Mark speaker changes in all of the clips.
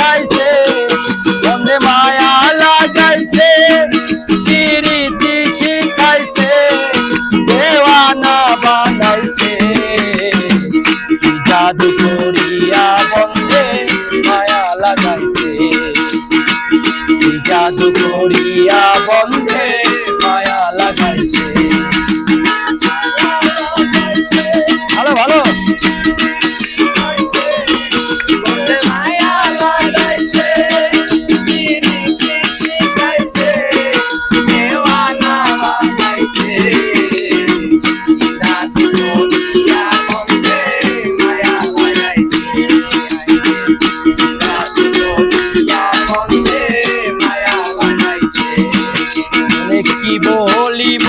Speaker 1: লাগাইছে বন্ধে মায়া লাগাইছে প্রীতি শিখাইছে দেওয়ানা বানাইছে জাদু করিয়া বন্ধে মায়া লাগাইছে জাদু করিয়া বন্ধে মায়া লাগাইছে ভালো ভালো কি বলিব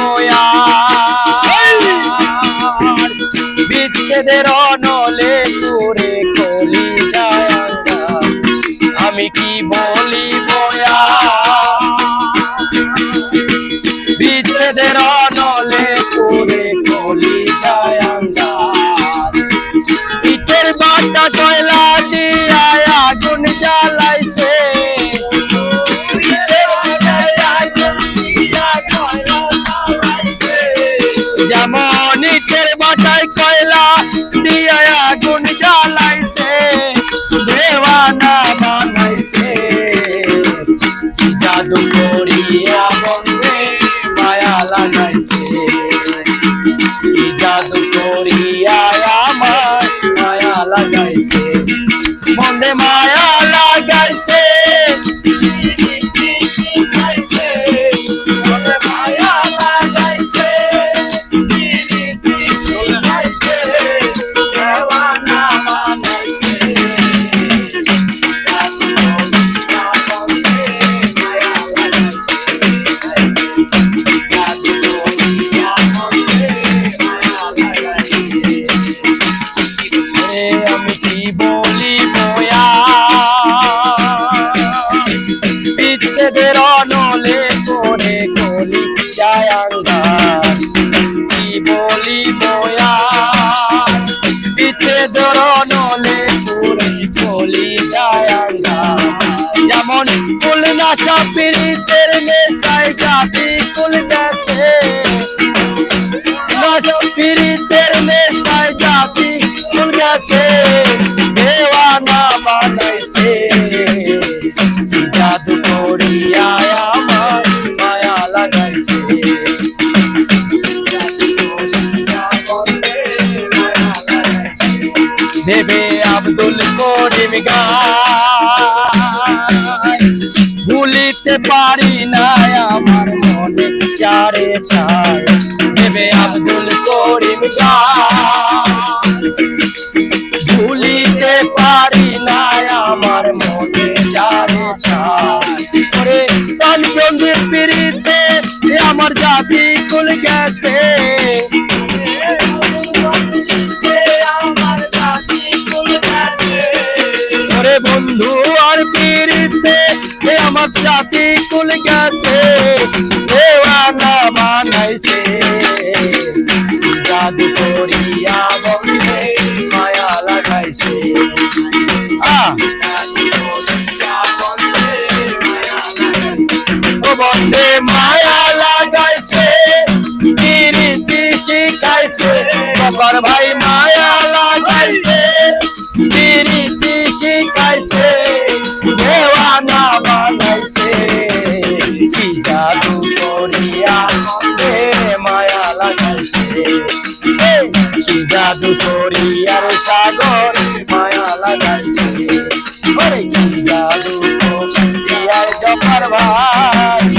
Speaker 1: বিচ্ছেদের অনলে পুরে কলি যায়ঙ্গা আমি কি বলিব বিচ্ছেদের অনলে পুরে কলি যায়ঙ্গা ইটের বাটা কয়লা দিয়া আগুন জ্বালাইছে যেমন ইটের বাটায় কয়লা দিয়া আগুন জ্বালাইছে দেওয়ানা বানাইছে জাদু করিয়া বন্ধে মায়া লাগাইছে জাদু করিয়া আমার মায়া লাগাইছে বন্ধে মায়া লাগাইছে আমি কি বলিব বিচ্ছেদের অনলে করে কলি যায়ঙ্গা কি বলিব বিচ্ছেদের অনলে করে কলি যায়ঙ্গা যেমন ফুল নাশা পীড়িতের নেশায় জাতি ফুল গেছে পীড়িতের নেশায় জাতি ফুল গেছে দেওয়ানা বানাইছে জাদু করিয়া আমার মায়া লাগাইছে দেবে আব্দুল করিম গায় ভুলিতে পারি না আমার মনে চারে চায় দেবে আব্দুল করিম ভুলিতে পারি না আমার মনে চারে চায় কাঞ্চনদের পিড়িতে আমার জাতি খুল গেছে বন্ধু আর পিড়িতে আমার জাতি খুল গেছে দেওয়ানা বানাইছে জাদু করিয়া বন্ধে মায়া লাগাইছে বন্ধে মায়া লাগাইছে প্রীতি শিখাইছে বাবার ভাই মায়া লাগাইছে প্রীতি শিখাইছে দেওয়ানা বানাইছে কি জাদু করিয়া বন্ধে মায়া লাগাইছে কি জাদু করিয়ার সাগর মায়া লাগাইছে কি জাদু করিয়ার জফর ভাই